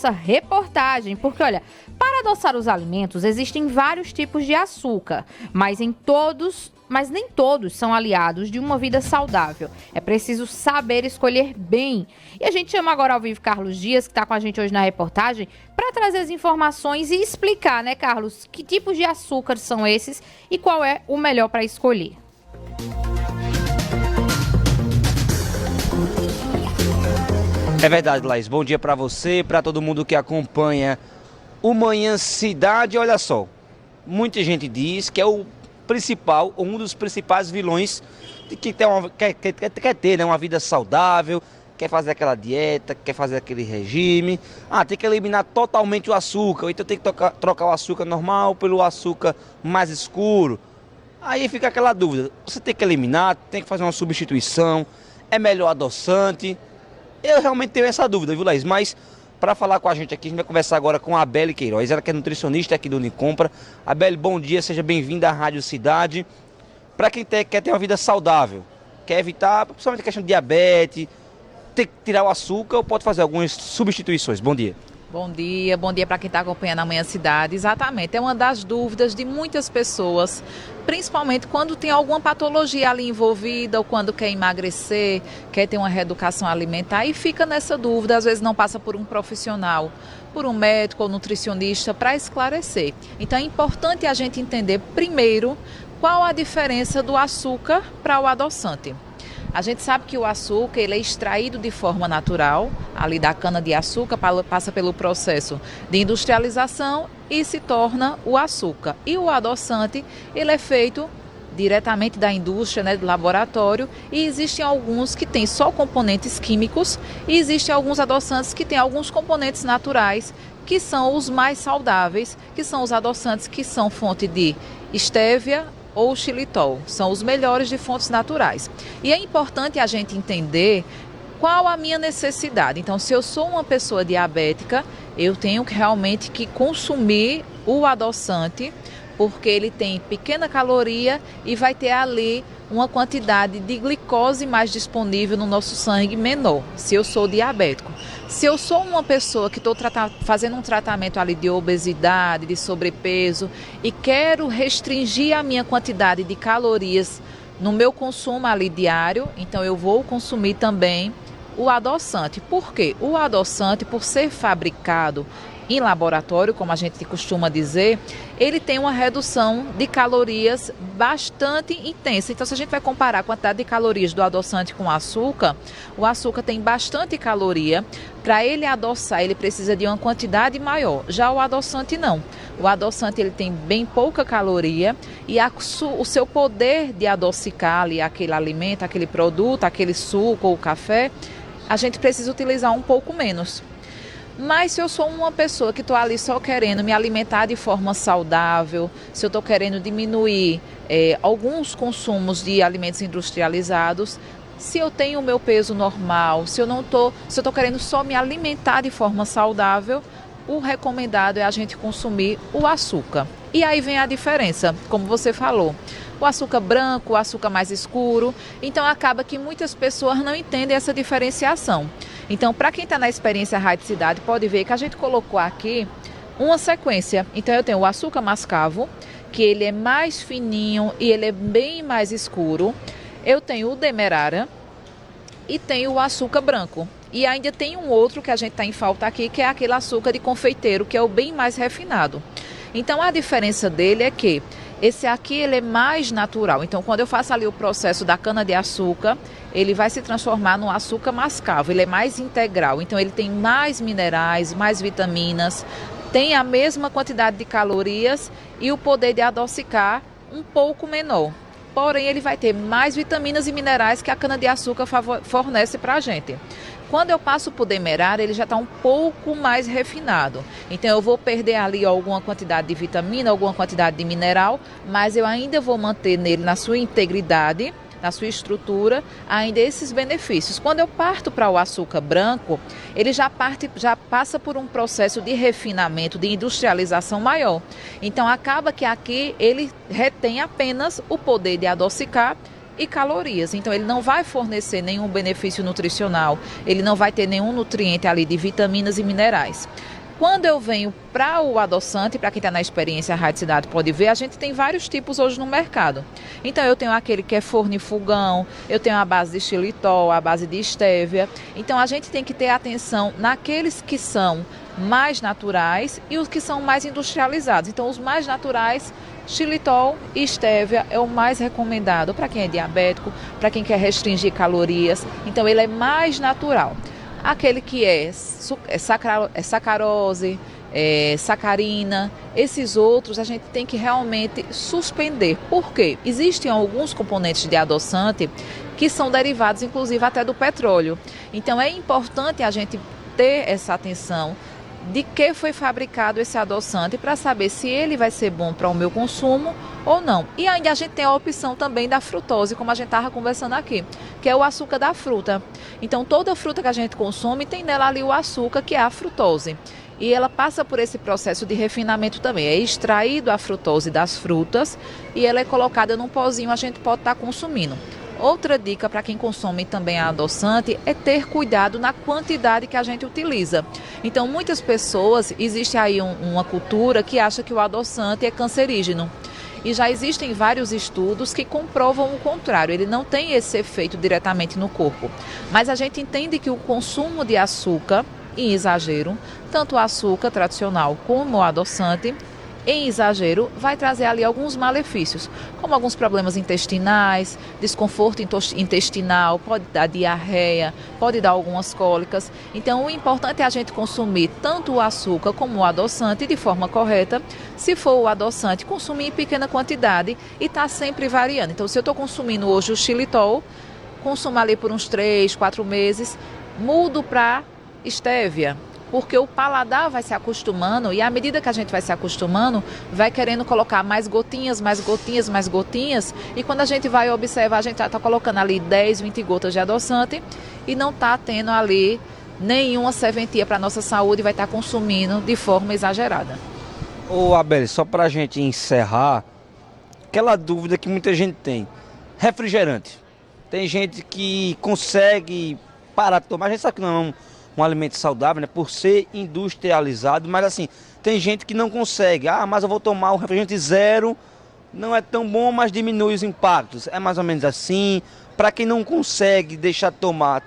nossa reportagem, porque olha, para adoçar os alimentos existem vários tipos de açúcar, mas nem todos são aliados de uma vida saudável. É preciso saber escolher bem. E a gente chama agora ao vivo Carlos Dias, que está com a gente hoje na reportagem, para trazer as informações e explicar, né, Carlos, que tipos de açúcar são esses e qual é o melhor para escolher. É verdade, Laís. Bom dia para você, para todo mundo que acompanha o Manhã Cidade. Olha só, muita gente diz que é o principal, ou um dos principais vilões de que quer ter, né, uma vida saudável, quer fazer aquela dieta, quer fazer aquele regime. Tem que eliminar totalmente o açúcar, ou então tem que trocar o açúcar normal pelo açúcar mais escuro. Aí fica aquela dúvida, você tem que eliminar, tem que fazer uma substituição, é melhor adoçante? Eu realmente tenho essa dúvida, viu, Laís? Mas para falar com a gente aqui, a gente vai conversar agora com a Abele Queiroz, ela que é nutricionista aqui do Unicompra. Abele, bom dia, seja bem-vinda à Rádio Cidade. Para quem quer ter uma vida saudável, quer evitar, principalmente a questão de diabetes, tem que tirar o açúcar ou pode fazer algumas substituições? Bom dia. Bom dia para quem está acompanhando a Manhã Cidade. Exatamente, é uma das dúvidas de muitas pessoas, principalmente quando tem alguma patologia ali envolvida ou quando quer emagrecer, quer ter uma reeducação alimentar e fica nessa dúvida, às vezes não passa por um profissional, por um médico ou nutricionista para esclarecer. Então é importante a gente entender primeiro qual a diferença do açúcar para o adoçante. A gente sabe que o açúcar ele é extraído de forma natural, ali da cana-de-açúcar, passa pelo processo de industrialização e se torna o açúcar. E o adoçante ele é feito diretamente da indústria, né, do laboratório, e existem alguns que têm só componentes químicos e existem alguns adoçantes que têm alguns componentes naturais, que são os mais saudáveis, que são os adoçantes que são fonte de estévia ou xilitol, são os melhores de fontes naturais. E é importante a gente entender qual a minha necessidade. Então, se eu sou uma pessoa diabética, eu tenho realmente que consumir o adoçante, porque ele tem pequena caloria e vai ter ali uma quantidade de glicose mais disponível no nosso sangue menor, se eu sou diabético. Se eu sou uma pessoa que estou fazendo um tratamento ali de obesidade, de sobrepeso e quero restringir a minha quantidade de calorias no meu consumo ali diário, então eu vou consumir também o adoçante. Por quê? O adoçante, por ser fabricado em laboratório, como a gente costuma dizer, ele tem uma redução de calorias bastante intensa. Então, se a gente vai comparar a quantidade de calorias do adoçante com o açúcar tem bastante caloria. Para ele adoçar, ele precisa de uma quantidade maior. Já o adoçante não. O adoçante ele tem bem pouca caloria e o seu poder de adocicar ali aquele alimento, aquele produto, aquele suco ou café, a gente precisa utilizar um pouco menos. Mas se eu sou uma pessoa que estou ali só querendo me alimentar de forma saudável, se eu estou querendo diminuir alguns consumos de alimentos industrializados, se eu tenho o meu peso normal, se eu estou querendo só me alimentar de forma saudável, o recomendado é a gente consumir o açúcar. E aí vem a diferença, como você falou. O açúcar branco, o açúcar mais escuro. Então acaba que muitas pessoas não entendem essa diferenciação. Então, para quem está na experiência Rádio Cidade, pode ver que a gente colocou aqui uma sequência. Então, eu tenho o açúcar mascavo, que ele é mais fininho e ele é bem mais escuro. Eu tenho o demerara e tenho o açúcar branco. E ainda tem um outro que a gente está em falta aqui, que é aquele açúcar de confeiteiro, que é o bem mais refinado. Então, a diferença dele é que esse aqui ele é mais natural. Então, quando eu faço ali o processo da cana-de-açúcar, ele vai se transformar no açúcar mascavo. Ele é mais integral. Então, ele tem mais minerais, mais vitaminas, tem a mesma quantidade de calorias e o poder de adocicar um pouco menor. Porém, ele vai ter mais vitaminas e minerais que a cana-de-açúcar fornece para a gente. Quando eu passo para o demerara, ele já está um pouco mais refinado. Então, eu vou perder ali alguma quantidade de vitamina, alguma quantidade de mineral, mas eu ainda vou manter nele na sua integridade, na sua estrutura, ainda esses benefícios. Quando eu parto para o açúcar branco, ele já passa por um processo de refinamento, de industrialização maior. Então, acaba que aqui ele retém apenas o poder de adocicar e calorias. Então ele não vai fornecer nenhum benefício nutricional, ele não vai ter nenhum nutriente ali de vitaminas e minerais. Quando eu venho para o adoçante, para quem está na experiência, a Rádio Cidade pode ver, a gente tem vários tipos hoje no mercado. Então eu tenho aquele que é forno-fogão, eu tenho a base de xilitol, a base de estévia. Então a gente tem que ter atenção naqueles que são mais naturais e os que são mais industrializados. Então os mais naturais, xilitol e estévia é o mais recomendado para quem é diabético, para quem quer restringir calorias. Então ele é mais natural. Aquele que é sacarose, sacarina, esses outros a gente tem que realmente suspender. Por quê? Existem alguns componentes de adoçante que são derivados, inclusive, até do petróleo. Então é importante a gente ter essa atenção de que foi fabricado esse adoçante para saber se ele vai ser bom para o meu consumo ou não. E ainda a gente tem a opção também da frutose, como a gente estava conversando aqui, que é o açúcar da fruta. Então toda fruta que a gente consome tem nela ali o açúcar, que é a frutose. E ela passa por esse processo de refinamento também. É extraído a frutose das frutas e ela é colocada num pozinho, a gente pode estar consumindo. Outra dica para quem consome também a adoçante é ter cuidado na quantidade que a gente utiliza. Então, muitas pessoas, existe aí uma cultura que acha que o adoçante é cancerígeno. E já existem vários estudos que comprovam o contrário, ele não tem esse efeito diretamente no corpo. Mas a gente entende que o consumo de açúcar em exagero, tanto o açúcar tradicional como o adoçante, em exagero, vai trazer ali alguns malefícios, como alguns problemas intestinais, desconforto intestinal, pode dar diarreia, pode dar algumas cólicas. Então, o importante é a gente consumir tanto o açúcar como o adoçante de forma correta. Se for o adoçante, consumir em pequena quantidade e estar sempre variando. Então, se eu estou consumindo hoje o xilitol, consumo ali por uns 3, 4 meses, mudo para estévia. Porque o paladar vai se acostumando e à medida que a gente vai se acostumando, vai querendo colocar mais gotinhas, mais gotinhas, mais gotinhas. E quando a gente vai observar, a gente já está colocando ali 10, 20 gotas de adoçante e não está tendo ali nenhuma serventia para a nossa saúde e vai estar consumindo de forma exagerada. Ô Abel, só para a gente encerrar, aquela dúvida que muita gente tem. Refrigerante. Tem gente que consegue parar de tomar, a gente sabe que não é um alimento saudável, né, por ser industrializado, mas assim, tem gente que não consegue. Ah, mas eu vou tomar um refrigerante zero, não é tão bom, mas diminui os impactos. É mais ou menos assim. Para quem não consegue deixar de tomar,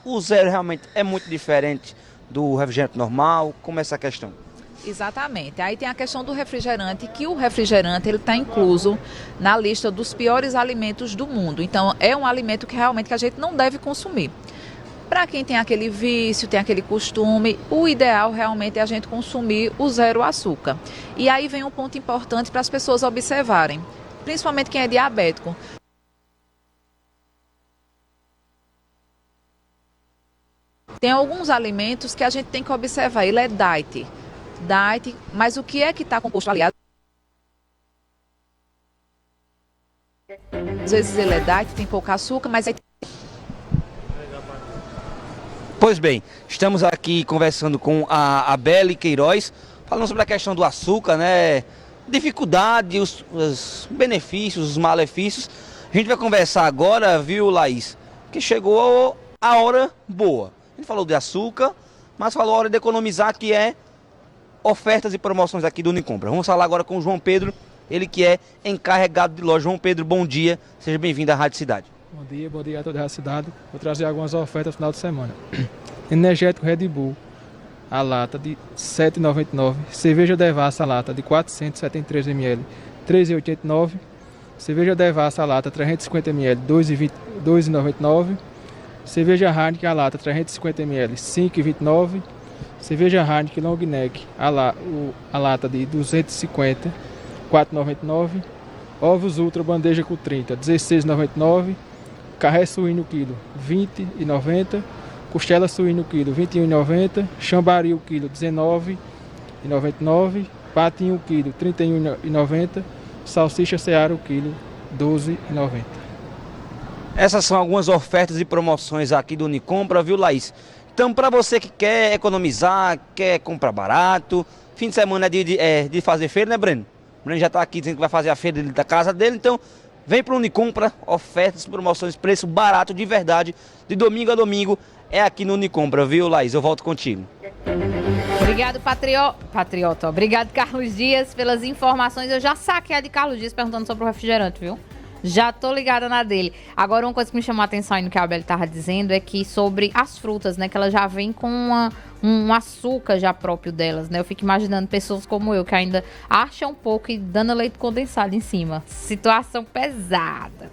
o zero realmente é muito diferente do refrigerante normal. Como é essa questão? Exatamente. Aí tem a questão do refrigerante, que o refrigerante ele está incluso na lista dos piores alimentos do mundo. Então, é um alimento que realmente que a gente não deve consumir. Para quem tem aquele vício, tem aquele costume, o ideal realmente é a gente consumir o zero açúcar. E aí vem um ponto importante para as pessoas observarem, principalmente quem é diabético. Tem alguns alimentos que a gente tem que observar, ele é diet, mas o que é que está composto aliado? Às vezes ele é diet, tem pouco açúcar, mas aí... Pois bem, estamos aqui conversando com a Abel Queiroz, falando sobre a questão do açúcar, né? Dificuldade, os benefícios, os malefícios. A gente vai conversar agora, viu, Laís? Que chegou a hora boa. A gente falou de açúcar, mas falou a hora de economizar, que é ofertas e promoções aqui do Unicompra. Vamos falar agora com o João Pedro, ele que é encarregado de loja. João Pedro, bom dia, seja bem-vindo à Rádio Cidade. Bom dia a toda a cidade. Vou trazer algumas ofertas no final de semana. Energético Red Bull, a lata de R$ 7,99. Cerveja Devassa, a lata de 473 ml, R$ 3,89. Cerveja Devassa, a lata 350 ml, R$ 2,99. Cerveja Heineken, a lata 350 ml, R$ 5,29. Cerveja Heineken Long Neck, a lata de 250, R$ 4,99. Ovos Ultra Bandeja com 30, R$ 16,99. Carré suíno quilo, R$ 20,90. Costela suíno quilo, R$ 21,90. Chambari o quilo, R$ 19,99. Patinho quilo, R$ 31,90. Salsicha Seara o quilo, R$ 12,90. Essas são algumas ofertas e promoções aqui do Unicompra, viu, Laís? Então, para você que quer economizar, quer comprar barato, fim de semana é de fazer feira, né, Breno? O Breno já está aqui dizendo que vai fazer a feira da casa dele, então Vem para o Unicompra, ofertas, promoções, preço barato de verdade, de domingo a domingo, é aqui no Unicompra, viu, Laís? Eu volto contigo. Obrigado, Patriota. Obrigado, Carlos Dias, pelas informações. Eu já saquei a de Carlos Dias perguntando sobre o refrigerante, viu? Já tô ligada na dele. Agora, uma coisa que me chamou a atenção aí no que a Abel tava dizendo é que sobre as frutas, né? Que ela já vem com um açúcar já próprio delas, né? Eu fico imaginando pessoas como eu que ainda acham um pouco e dando leite condensado em cima. Situação pesada.